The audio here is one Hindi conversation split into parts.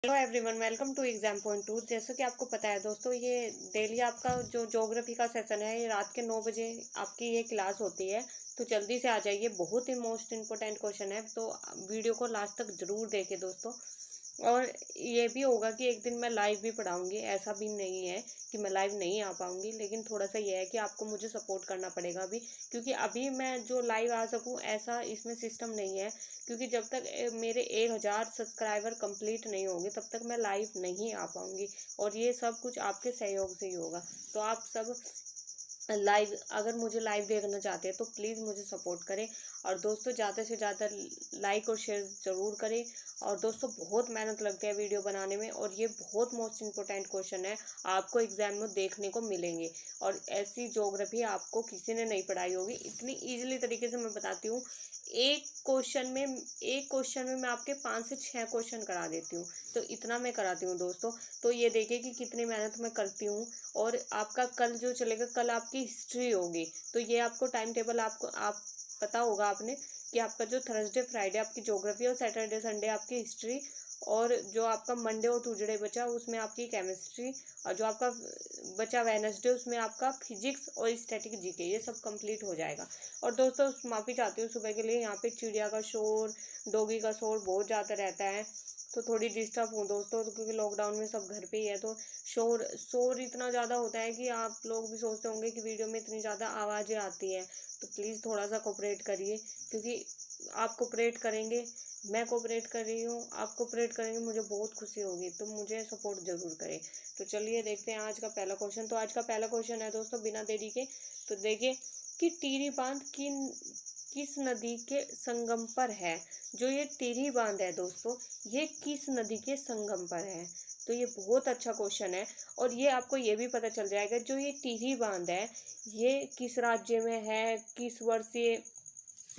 Hello everyone, welcome to exam point two. जैसे कि आपको पता है दोस्तों, ये डेली आपका जो ज्योग्राफी का सेशन है, ये रात के 9 बजे आपकी ये क्लास होती है। तो जल्दी से आ जाइए, बहुत ही मोस्ट इम्पोर्टेंट क्वेश्चन है। तो वीडियो को लास्ट तक ज़रूर देखें दोस्तों। और ये भी होगा कि एक दिन मैं लाइव भी पढ़ाऊंगी, ऐसा भी नहीं है कि मैं लाइव नहीं आ पाऊंगी, लेकिन थोड़ा सा ये है कि आपको मुझे सपोर्ट करना पड़ेगा अभी, क्योंकि अभी मैं जो लाइव आ सकूं ऐसा इसमें सिस्टम नहीं है। क्योंकि जब तक मेरे 1000 सब्सक्राइबर कंप्लीट नहीं होंगे तब तक मैं लाइव नहीं आ पाऊंगी, और ये सब कुछ आपके सहयोग से ही होगा। तो आप सब लाइव, अगर मुझे लाइव देखना चाहते हैं तो प्लीज़ मुझे सपोर्ट करें। और दोस्तों ज़्यादा से ज़्यादा लाइक और शेयर ज़रूर करें। और दोस्तों बहुत मेहनत लगती है वीडियो बनाने में, और ये बहुत मोस्ट इम्पोर्टेंट क्वेश्चन है, आपको एग्जाम में देखने को मिलेंगे। और ऐसी ज्योग्राफी आपको किसी ने नहीं पढ़ाई होगी, इतनी ईजिली तरीके से मैं बताती हूँ। एक क्वेश्चन में मैं आपके 5 से 6 क्वेश्चन करा देती हूँ। तो इतना मैं कराती हूँ दोस्तों। तो ये देखिए कि कितनी मेहनत मैं करती हूँ। और आपका कल जो चलेगा, कल आपकी हिस्ट्री होगी। तो ये आपको टाइम टेबल आप पता होगा आपने कि आपका जो थर्सडे फ्राइडे आपकी ज्योग्राफी, और सैटरडे संडे आपकी हिस्ट्री, और जो आपका मंडे और ट्यूसडे बचा उसमें आपकी केमिस्ट्री, और जो आपका बचा वेडनेसडे उसमें आपका फिजिक्स और स्टैटिक जीके, ये सब कंप्लीट हो जाएगा। और दोस्तों माफ़ी चाहती हूँ सुबह के लिए, यहाँ पे चिड़िया का शोर, डॉगी का शोर बहुत ज़्यादा रहता है, तो थोड़ी डिस्टर्ब हूँ दोस्तों, क्योंकि लॉकडाउन में सब घर पे ही है। तो शोर शोर इतना ज़्यादा होता है कि आप लोग भी सोचते होंगे कि वीडियो में इतनी ज़्यादा आवाज़ें आती हैं। तो प्लीज़ थोड़ा सा कोऑपरेट करिए, क्योंकि आप कोऑपरेट करेंगे, मैं कोऑपरेट कर रही हूँ, आप कोऑपरेट करेंगे, मुझे बहुत खुशी होगी। तो मुझे सपोर्ट ज़रूर करें। तो चलिए देखते हैं आज का पहला क्वेश्चन। तो आज का पहला क्वेश्चन है दोस्तों, बिना देरी के। तो देखिए कि टिहरी बांध किस नदी के संगम पर है। जो ये टिहरी बांध है दोस्तों, ये किस नदी के संगम पर है। तो ये बहुत अच्छा क्वेश्चन है। और ये आपको ये भी पता चल जाएगा, जो ये टिहरी बांध है ये किस राज्य में है, किस वर्ष ये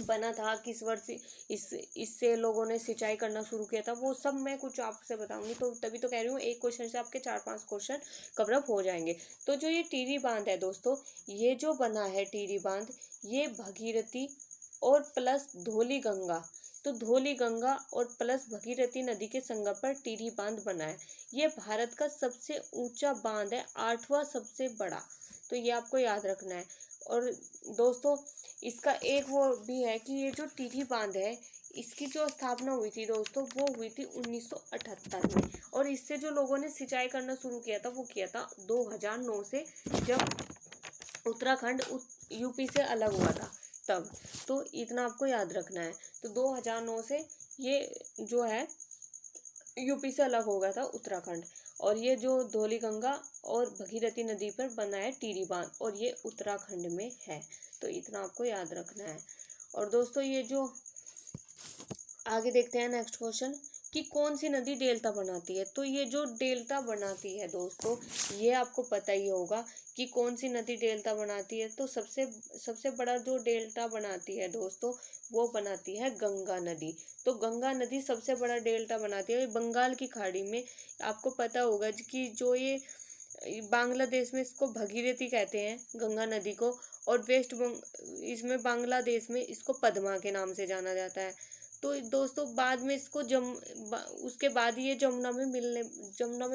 बना था, किस वर्ष इससे लोगों ने सिंचाई करना शुरू किया था, वो सब मैं कुछ आपसे बताऊंगी। तो तभी तो कह रही हूँ, एक क्वेश्चन से आपके 4-5 क्वेश्चन कवर अप हो जाएंगे। तो जो ये टिहरी बांध है दोस्तों, ये जो बना है टिहरी बांध, ये भगीरथी और प्लस धौली गंगा, तो धौली गंगा और प्लस भगीरथी नदी के संगम पर टिहरी बांध बना है। ये भारत का सबसे ऊंचा बांध है, 8वां सबसे बड़ा। तो ये आपको याद रखना है। और दोस्तों इसका एक वो भी है कि ये जो टिहरी बांध है, इसकी जो स्थापना हुई थी दोस्तों, वो हुई थी 1978 में। और इससे जो लोगों ने सिंचाई करना शुरू किया था, वो किया था 2009 से, जब उत्तराखंड यूपी से अलग हुआ था तब। तो इतना आपको याद रखना है। तो 2009 से ये जो है यूपी से अलग हो गया था उत्तराखंड। और ये जो धौली गंगा और भगीरथी नदी पर बना है टिहरी बांध, और ये उत्तराखंड में है। तो इतना आपको याद रखना है। और दोस्तों ये जो आगे देखते हैं नेक्स्ट क्वेश्चन, कि कौन सी नदी डेल्टा बनाती है। तो ये जो डेल्टा बनाती है दोस्तों, ये आपको पता ही होगा कि कौन सी नदी डेल्टा बनाती है। तो सबसे सबसे बड़ा जो डेल्टा बनाती है दोस्तों, वो बनाती है गंगा नदी। तो गंगा नदी सबसे बड़ा डेल्टा बनाती है बंगाल की खाड़ी में। आपको पता होगा कि जो ये बांग्लादेश में इसको भगीरथी कहते हैं गंगा नदी को, और इसमें बांग्लादेश में इसको पद्मा के नाम से जाना जाता है। तो दोस्तों बाद में इसको उसके बाद ये जमुना में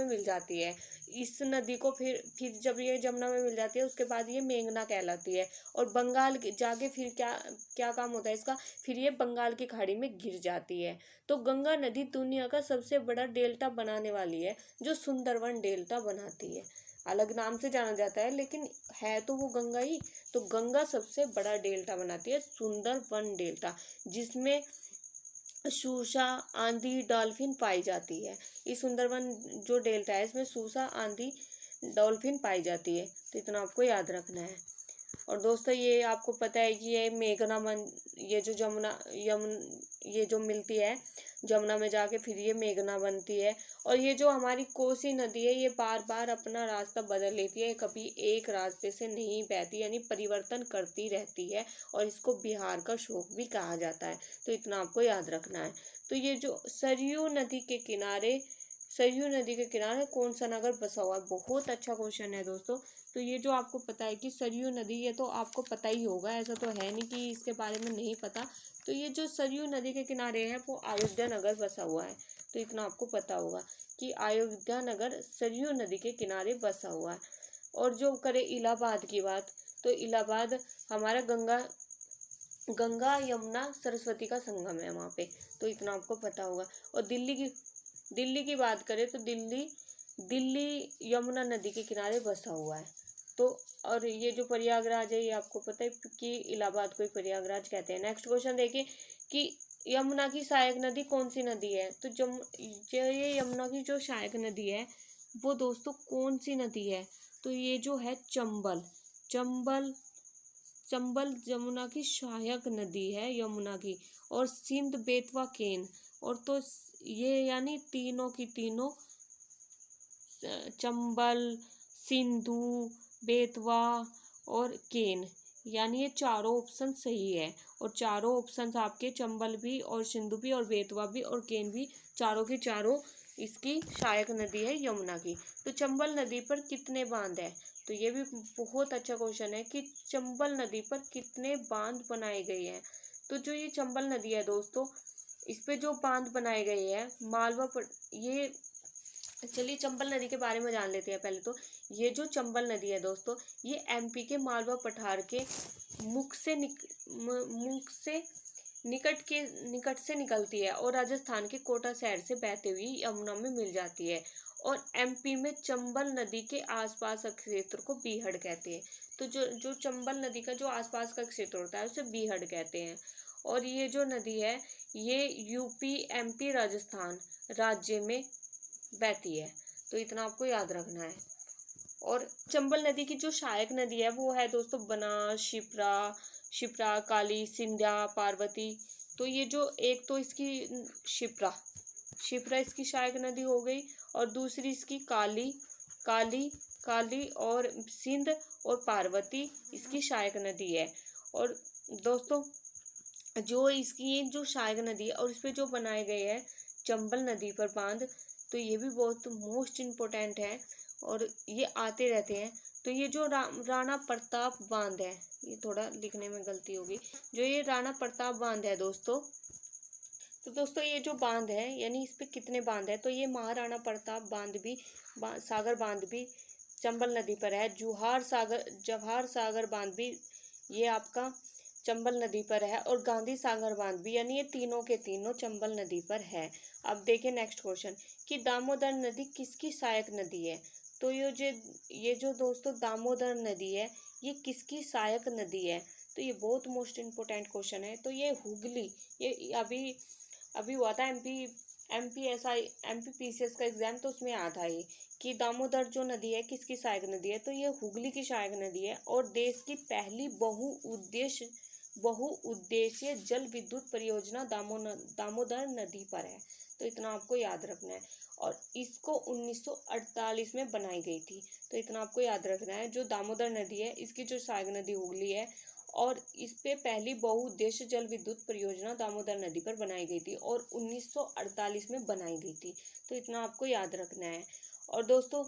मिल जाती है इस नदी को। फिर जब ये जमुना में मिल जाती है, उसके बाद ये मेघना कहलाती है। और बंगाल जाके फिर क्या क्या काम होता है इसका, फिर ये बंगाल की खाड़ी में गिर जाती है। तो गंगा नदी दुनिया का सबसे बड़ा डेल्टा बनाने वाली है, जो सुंदरवन डेल्टा बनाती है। अलग नाम से जाना जाता है, लेकिन है तो वो गंगा ही। तो गंगा सबसे बड़ा डेल्टा बनाती है, सुंदरवन डेल्टा, जिसमें सूसा, आंधी, डॉल्फिन पाई जाती है। इस सुंदरवन जो डेल्टा है, इसमें सूसा, आंधी, डॉल्फिन पाई जाती है। तो इतना आपको याद रखना है। और दोस्तों ये आपको पता है कि ये जो ये जो मिलती है जमुना में जाके, फिर ये मेघना बनती है। और ये जो हमारी कोसी नदी है, ये बार बार अपना रास्ता बदल लेती है, कभी एक रास्ते से नहीं बहती, यानी परिवर्तन करती रहती है। और इसको बिहार का शोक भी कहा जाता है। तो इतना आपको याद रखना है। तो ये जो सरयू नदी के किनारे कौन सा नगर बसा हुआ है। बहुत अच्छा क्वेश्चन है दोस्तों। तो ये जो आपको पता है कि सरयू नदी, ये तो आपको पता ही होगा, ऐसा तो है नहीं कि इसके बारे में नहीं पता। तो ये जो सरयू नदी के किनारे है, वो अयोध्या नगर बसा हुआ है। तो तो इतना आपको पता होगा कि अयोध्या नगर सरयू नदी के किनारे बसा हुआ है। और जो करे इलाहाबाद की बात, तो इलाहाबाद हमारा गंगा यमुना सरस्वती का संगम है वहाँ पे, तो इतना आपको पता होगा। और दिल्ली की बात करें तो दिल्ली यमुना नदी के किनारे बसा हुआ है। तो और ये जो प्रयागराज है, ये आपको पता है कि इलाहाबाद को ही प्रयागराज कहते हैं। नेक्स्ट क्वेश्चन देखिए कि यमुना की सहायक नदी कौन सी नदी है। तो ये यमुना की जो सहायक नदी है वो दोस्तों कौन सी नदी है, तो ये जो है चंबल यमुना की सहायक नदी है यमुना की। और सिंध बेतवा केन, और तो ये यानी तीनों की तीनों चंबल, सिंधु, बेतवा और केन, यानी ये चारों ऑप्शन सही है। और चारों ऑप्शन आपके चंबल भी और सिंधु भी और बेतवा भी और केन भी, चारों की चारों इसकी सहायक नदी है यमुना की। तो चंबल नदी पर कितने बांध है, तो ये भी बहुत अच्छा क्वेश्चन है कि चंबल नदी पर कितने बांध बनाए गए हैं। तो जो ये चंबल नदी है दोस्तों, इस पे जो बांध बनाए गए हैं ये चलिए चंबल नदी के बारे में जान लेते हैं पहले। तो ये जो चंबल नदी है दोस्तों, ये एमपी के मालवा पठार के मुख से निकट से निकलती है और राजस्थान के कोटा शहर से बहते हुए यमुना में मिल जाती है। और एमपी में चंबल नदी के आसपास का क्षेत्र को बीहड़ कहते हैं। तो जो चंबल नदी का जो आसपास का क्षेत्र होता है उसे बीहड़ कहते हैं। और ये जो नदी है ये यूपी, एमपी, राजस्थान राज्य में बहती है, तो इतना आपको याद रखना है। और चंबल नदी की जो सहायक नदी है वो है दोस्तों बनास, शिप्रा, काली, सिंध्या, पार्वती। तो ये जो एक तो इसकी शिप्रा इसकी सहायक नदी हो गई, और दूसरी इसकी काली और सिंध और पार्वती इसकी सहायक नदी है। और दोस्तों जो इसकी जो सहायक नदी है और इस पे जो बनाए गए हैं चंबल नदी पर बांध, तो ये भी बहुत मोस्ट इम्पोर्टेंट है और ये आते रहते हैं। तो ये जो राणा प्रताप बांध है, ये थोड़ा लिखने में गलती होगी, जो ये राणा प्रताप बांध है दोस्तों, तो दोस्तों ये जो बांध है यानी इस पे कितने बांध है, तो ये महाराणा प्रताप सागर बांध भी चंबल नदी पर है। जवाहर सागर बांध भी ये आपका चंबल नदी पर है, और गांधी सागर बांध भी, यानी ये तीनों के तीनों चंबल नदी पर है। अब देखिए नेक्स्ट क्वेश्चन कि दामोदर नदी किसकी सहायक नदी है। तो ये जो दोस्तों दामोदर नदी है ये किसकी सहायक नदी है, तो ये बहुत मोस्ट इम्पोर्टेंट क्वेश्चन है। तो ये हुगली, ये अभी हुआ था एमपीपीसीएस का एग्जाम, तो उसमें आया था ये कि दामोदर जो नदी है किसकी सहायक नदी है, तो ये हुगली की सहायक नदी है। और देश की पहली बहुउद्देशीय जल विद्युत परियोजना दामोदर नदी पर है, तो इतना आपको याद रखना है। और इसको 1948 में बनाई गई थी, तो इतना आपको याद रखना है। जो दामोदर नदी है इसकी जो सहायक नदी हुगली है, और इस पे पहली बहुउद्देशीय जल विद्युत परियोजना दामोदर नदी पर बनाई गई थी और 1948 में बनाई गई थी, तो इतना आपको याद रखना है। और दोस्तों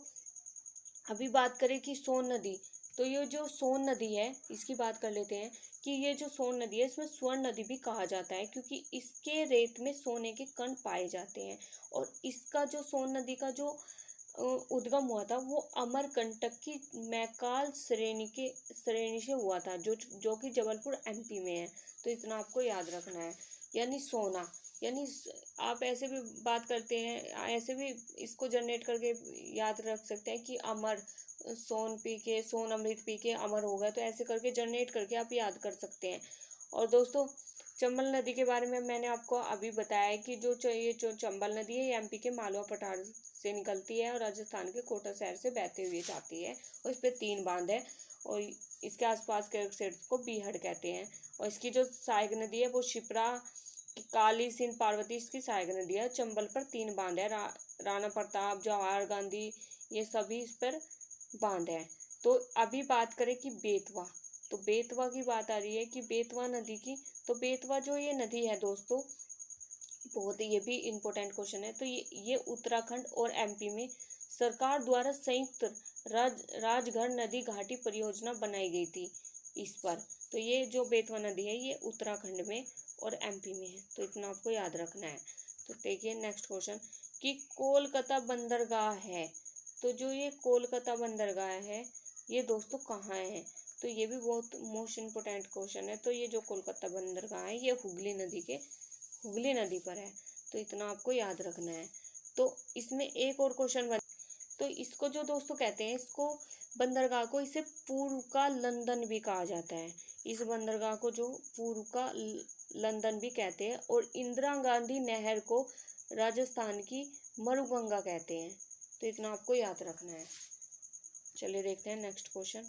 अभी बात करें कि सोन नदी, तो ये जो सोन नदी है इसकी बात कर लेते हैं कि ये जो सोन नदी है इसमें स्वर्ण नदी भी कहा जाता है, क्योंकि इसके रेत में सोने के कण पाए जाते हैं। और इसका जो सोन नदी का जो उद्गम हुआ था वो अमरकंटक की मैकाल श्रेणी से हुआ था, जो कि जबलपुर एमपी में है, तो इतना आपको याद रखना है। यानी सोना, यानी आप ऐसे भी बात करते हैं, ऐसे भी इसको जनरेट करके याद रख सकते हैं कि अमर सोन अमृत पी के अमर हो गया, तो ऐसे करके जनरेट करके आप याद कर सकते हैं। और दोस्तों चंबल नदी के बारे में मैंने आपको अभी बताया कि ये जो चंबल नदी है एमपी के मालवा पठार से निकलती है और राजस्थान के कोटा शहर से बहते हुए जाती है, और इस पे 3 बांध है और इसके आसपास के क्षेत्र को बीहड़ कहते हैं। और इसकी जो सहायक नदी है वो शिप्रा, काली, सिंध, पार्वती इसकी सहायक नदी है। चंबल पर 3 बांध है, राणा प्रताप, जवाहर गांधी, ये सभी इस पर बांध है। तो अभी बात करें कि बेतवा, तो बेतवा की बात आ रही है कि बेतवा नदी की, तो बेतवा जो ये नदी है दोस्तों बहुत ये भी इम्पोर्टेंट क्वेश्चन है। तो ये उत्तराखंड और एमपी में सरकार द्वारा संयुक्त राजघर नदी घाटी परियोजना बनाई गई थी इस पर। तो ये जो बेतवा नदी है ये उत्तराखंड में और एमपी में है, तो इतना आपको याद रखना है। तो देखिए नेक्स्ट क्वेश्चन कि कोलकाता बंदरगाह है, तो जो ये कोलकाता बंदरगाह है ये दोस्तों कहाँ है? तो ये भी बहुत मोस्ट इम्पोर्टेंट क्वेश्चन है। तो ये जो कोलकाता बंदरगाह है ये हुगली नदी पर है, तो इतना आपको याद रखना है। तो इसमें एक और क्वेश्चन बन, तो इसको जो दोस्तों कहते हैं, इसको बंदरगाह को इसे पूर्व का लंदन भी कहा जाता है। इस बंदरगाह को जो पूर्व का लंदन भी कहते हैं, और इंदिरा गांधी नहर को राजस्थान की मरुगंगा कहते हैं। तो इतना आपको याद रखना है। चलिए देखते हैं नेक्स्ट क्वेश्चन।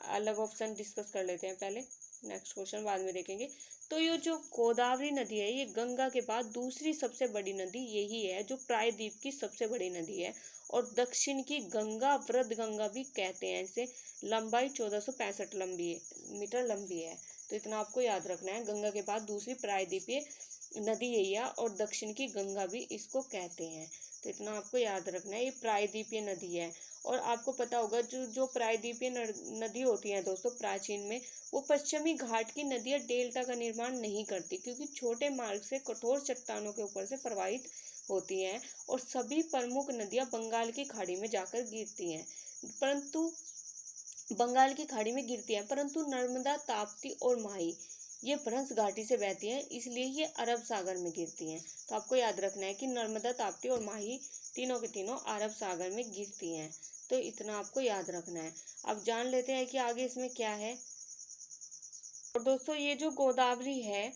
अलग ऑप्शन डिस्कस कर लेते हैं पहले, नेक्स्ट क्वेश्चन बाद में देखेंगे। तो ये जो गोदावरी नदी है ये गंगा के बाद दूसरी सबसे बड़ी नदी यही है, जो प्रायद्वीप की सबसे बड़ी नदी है, और दक्षिण की गंगा वृद्ध गंगा भी कहते हैं इसे। लंबाई 1465 मीटर लंबी है। तो इतना आपको याद रखना है, गंगा के बाद दूसरी प्रायद्वीपीय नदी यही है, और दक्षिण की गंगा भी इसको कहते हैं। तो इतना आपको याद रखना है, ये प्रायद्वीपीय नदी है। और आपको पता होगा जो जो प्रायद्वीपीय नदी होती है दोस्तों प्राचीन में, वो पश्चिमी घाट की नदियाँ डेल्टा का निर्माण नहीं करती, क्योंकि छोटे मार्ग से कठोर चट्टानों के ऊपर से प्रवाहित होती हैं, और सभी प्रमुख नदियाँ बंगाल की खाड़ी में जाकर गिरती हैं। परंतु नर्मदा, ताप्ती और माही ये भ्रंश घाटी से बहती हैं, इसलिए ये अरब सागर में गिरती हैं। तो आपको याद रखना है कि नर्मदा, ताप्ती और माही तीनों के तीनों अरब सागर में गिरती हैं। तो इतना आपको याद रखना है। अब जान लेते हैं कि आगे इसमें क्या है। और दोस्तों ये जो गोदावरी है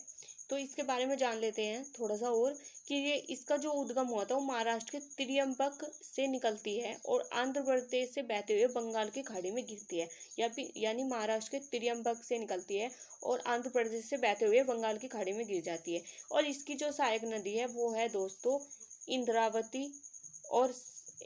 तो इसके बारे में जान लेते हैं थोड़ा सा और, कि ये इसका जो उद्गम हुआ था वो महाराष्ट्र के त्रियंबक से निकलती है और आंध्र प्रदेश से बहते हुए बंगाल की खाड़ी में गिरती है। यानी महाराष्ट्र के त्रियंबक से निकलती है और आंध्र प्रदेश से बहते हुए बंगाल की खाड़ी में गिर जाती है। और इसकी जो सहायक नदी है वो है दोस्तों इंद्रावती, और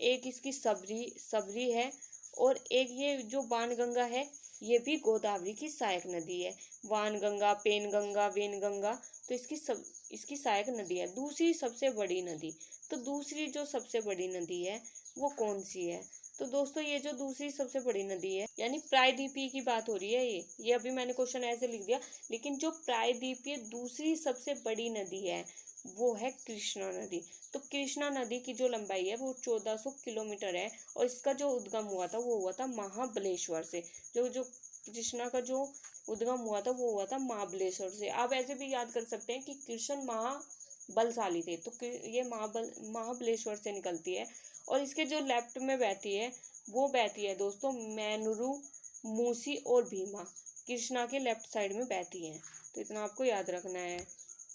एक इसकी सबरी है, और एक ये जो बाणगंगा है ये भी गोदावरी की सहायक नदी है। वानगंगा, पेनगंगा, वेनगंगा, तो इसकी सहायक नदी है। दूसरी सबसे बड़ी नदी, तो दूसरी जो सबसे बड़ी नदी है वो कौन सी है? तो दोस्तों ये जो दूसरी सबसे बड़ी नदी है, यानी प्रायद्वीपीय की बात हो रही है, ये अभी मैंने क्वेश्चन ऐसे लिख दिया, लेकिन जो प्रायद्वीपीय दूसरी सबसे बड़ी नदी है वो है कृष्णा नदी। तो कृष्णा नदी की जो लंबाई है वो 1400 किलोमीटर है, और इसका जो उद्गम हुआ था वो हुआ था महाबलेश्वर से। जो कृष्णा का जो उद्गम हुआ था वो हुआ था महाबलेश्वर से। आप ऐसे भी याद कर सकते हैं कि कृष्ण महाबलशाली थे, तो ये महाबलेश्वर से निकलती है। और इसके जो लेफ्ट में बहती है वो बहती है दोस्तों मैनुरु, मूसी और भीमा, कृष्णा के लेफ्ट साइड में बहती हैं। तो इतना आपको याद रखना है।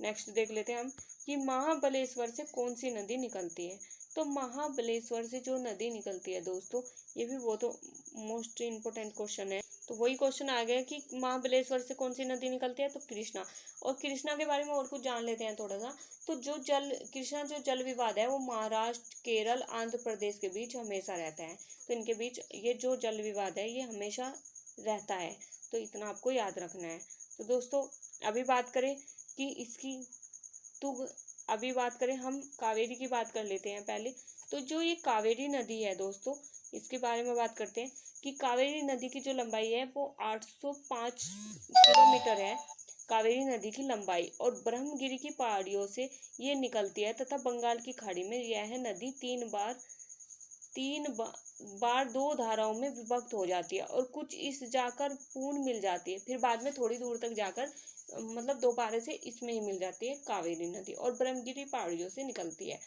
नेक्स्ट देख लेते हैं हम कि महाबलेश्वर से कौन सी नदी निकलती है। तो महाबलेश्वर से जो नदी निकलती है दोस्तों, ये भी बहुत मोस्ट इम्पोर्टेंट क्वेश्चन है। तो वही क्वेश्चन आ गया कि महाबलेश्वर से कौन सी नदी निकलती है, तो कृष्णा। और कृष्णा के बारे में और कुछ जान लेते हैं थोड़ा सा। तो कृष्णा जो जल विवाद है वो महाराष्ट्र, केरल, आंध्र प्रदेश के बीच हमेशा रहता है। तो इनके बीच ये जो जल विवाद है ये हमेशा रहता है। तो इतना आपको याद रखना है। तो दोस्तों अभी बात करें कि इसकी, तो अभी बात करें हम कावेरी की बात कर लेते हैं पहले। तो जो ये कावेरी नदी है दोस्तों, इसके बारे में बात करते हैं कि कावेरी नदी की जो लंबाई है वो 805 किलोमीटर है, कावेरी नदी की लंबाई। और ब्रह्मगिरी की पहाड़ियों से ये निकलती है तथा बंगाल की खाड़ी में यह नदी तीन बार दो धाराओं में विभक्त हो जाती है, और कुछ इस जाकर पूर्ण मिल जाती है, फिर बाद में थोड़ी दूर तक जाकर मतलब दोबारा से इसमें ही मिल जाती है कावेरी नदी, और ब्रह्मगिरी पहाड़ियों से निकलती है।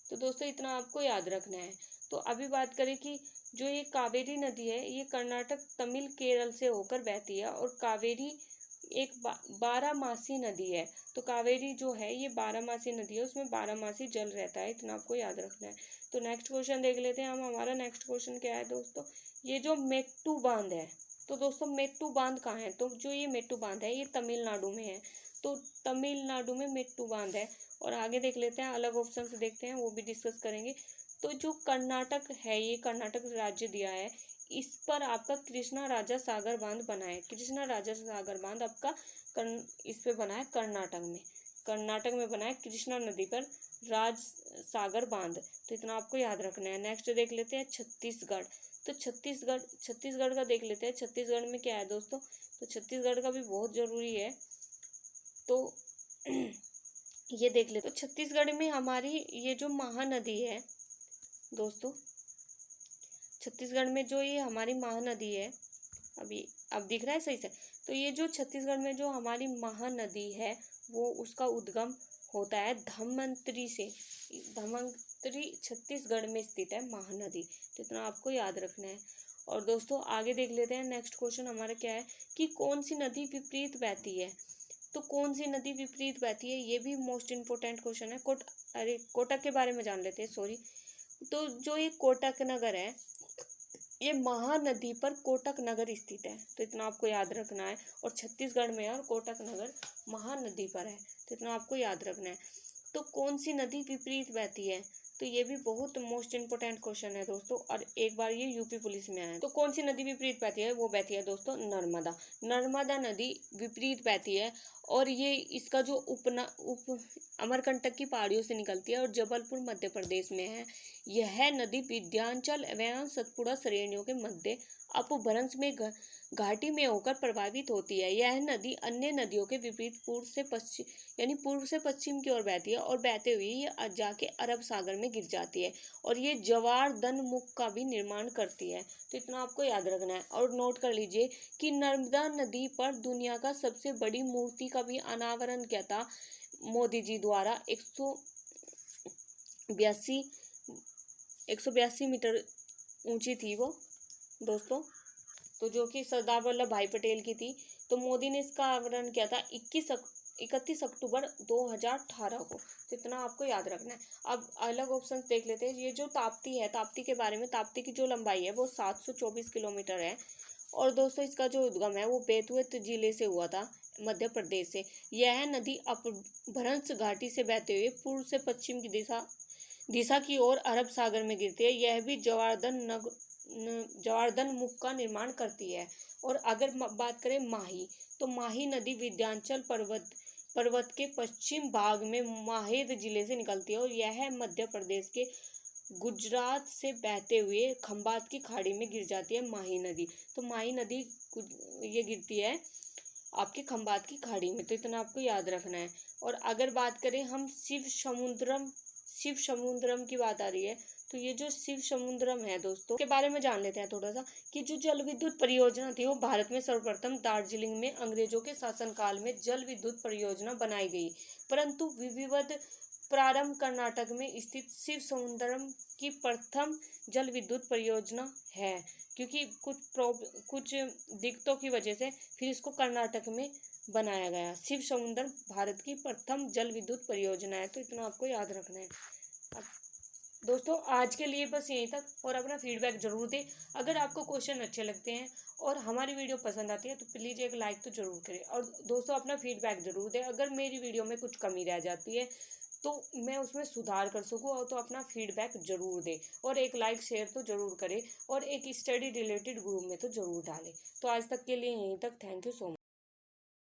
तो दोस्तों इतना आपको याद रखना है। तो अभी बात करें कि जो ये कावेरी नदी है ये कर्नाटक, तमिल, केरल से होकर बहती है, और कावेरी एक 12मासी नदी है। तो कावेरी जो है ये 12मासी नदी है, उसमें 12मासी जल रहता है, इतना आपको याद रखना है। तो नेक्स्ट क्वेश्चन देख लेते हैं हम। हमारा नेक्स्ट क्वेश्चन क्या है दोस्तों, ये जो मेट्टू बांध है, तो दोस्तों मेट्टू बांध कहाँ है? तो जो ये मेट्टू बांध है ये तमिलनाडु में है। तो तमिलनाडु में मेट्टू बांध है। और आगे देख लेते हैं, अलग ऑप्शन से देखते हैं, वो भी डिस्कस करेंगे। तो जो कर्नाटक है, ये कर्नाटक राज्य दिया है, इस पर आपका कृष्णा राजा सागर बांध बना है। कृष्णा राजा सागर बांध आपका इस पे बना है कर्नाटक में बना है कृष्णा नदी पर राज सागर बांध। तो इतना आपको याद रखना है। नेक्स्ट देख लेते हैं छत्तीसगढ़। तो छत्तीसगढ़ का देख लेते हैं। छत्तीसगढ़ में क्या है दोस्तों, तो छत्तीसगढ़ का भी बहुत जरूरी है। तो ये देख ले। तो छत्तीसगढ़ में हमारी ये जो महानदी है दोस्तों, छत्तीसगढ़ में जो ये हमारी महानदी है, अभी अब दिख रहा है सही से। तो ये जो छत्तीसगढ़ में जो हमारी महानदी है वो उसका उद्गम होता है धमंतरी से। धमंतरी छत्तीसगढ़ में स्थित है महानदी, तो इतना आपको याद रखना है। और दोस्तों आगे देख लेते हैं। नेक्स्ट क्वेश्चन हमारा क्या है कि कौन सी नदी विपरीत बहती है। तो कौन सी नदी विपरीत बहती है, ये भी मोस्ट इम्पोर्टेंट क्वेश्चन है। कोटक के बारे में जान लेते हैं, सॉरी। तो जो ये कोटक नगर है, ये महानदी पर कोटक नगर स्थित है, तो इतना आपको याद रखना है। और छत्तीसगढ़ में है और कोटक नगर महानदी पर है, तो इतना आपको याद रखना है। तो कौन सी नदी विपरीत बहती है, तो ये भी बहुत मोस्ट इंपोर्टेंट क्वेश्चन है दोस्तों, और एक बार ये यूपी पुलिस में आया है। तो कौन सी नदी विपरीत बहती है, वो बहती है दोस्तों नर्मदा। नर्मदा नदी विपरीत बहती है, और ये इसका जो उप अमरकंटक की पहाड़ियों से निकलती है और जबलपुर मध्य प्रदेश में है। यह नदी विंध्याचल एवं सतपुड़ा श्रेणियों के मध्य अपभ्रंश में घाटी में होकर प्रभावित होती है। यह नदी अन्य नदियों के विपरीत पूर्व से पश्चिम यानी पूर्व से पश्चिम की ओर बहती है, और बहते हुए ये जाके अरब सागर में गिर जाती है, और ये जवारदन मुख का भी निर्माण करती है, तो इतना आपको याद रखना है। और नोट कर लीजिए कि नर्मदा नदी पर दुनिया का सबसे बड़ी मूर्ति का भी अनावरण किया था मोदी जी द्वारा। 182 मीटर ऊंची थी वो दोस्तों, तो जो कि सरदार वल्लभ भाई पटेल की थी। तो मोदी ने इसका अनावरण किया था 31 अक्टूबर 2018 को, तो इतना आपको याद रखना है। अब अलग ऑप्शन देख लेते हैं। ये जो ताप्ती है, ताप्ती के बारे में, ताप्ती की जो लंबाई है वो 724 किलोमीटर है, और दोस्तों इसका जो उद्गम है वो बैतूल जिले से हुआ था, मध्य प्रदेश से। यह नदी अपभ्रंश घाटी से बहते हुए पूर्व से पश्चिम की दिशा की ओर अरब सागर में गिरती है। यह भी जवारदन मुख का निर्माण करती है। और अगर बात करें माही, तो माही नदी विंध्याचल पर्वत के पश्चिम भाग में माहेर जिले से निकलती है, और यह मध्य प्रदेश के गुजरात से बहते हुए खंबात की खाड़ी में गिर जाती है माही नदी। तो माही नदी ये गिरती है आपके खंबात की खाड़ी में, तो इतना आपको याद रखना है। और अगर बात करें हम शिव समुद्रम की बात आ रही है, तो ये जो शिव समुद्रम है दोस्तों के बारे में जान लेते हैं थोड़ा सा, कि जो जल विद्युत परियोजना थी वो भारत में सर्वप्रथम दार्जिलिंग में अंग्रेजों के शासनकाल में जल विद्युत परियोजना बनाई गई, परंतु विधिवत प्रारंभ कर्नाटक में स्थित शिव समुद्रम की प्रथम जल विद्युत परियोजना है, क्योंकि कुछ दिक्कतों की वजह से फिर इसको कर्नाटक में बनाया गया। शिव समुद्रम भारत की प्रथम जल विद्युत परियोजना है, तो इतना आपको याद रखना है। दोस्तों आज के लिए बस यहीं तक, और अपना फीडबैक जरूर दें। अगर आपको क्वेश्चन अच्छे लगते हैं और हमारी वीडियो पसंद आती है तो प्लीज़ एक लाइक तो जरूर करें, और दोस्तों अपना फीडबैक जरूर दें। अगर मेरी वीडियो में कुछ कमी रह जाती है तो मैं उसमें सुधार कर सकूँ, और तो अपना फीडबैक जरूर दें, और एक लाइक शेयर तो जरूर करें, और एक स्टडी रिलेटेड ग्रुप में तो जरूर डालें। तो आज तक के लिए यहीं तक, थैंक यू सो मच।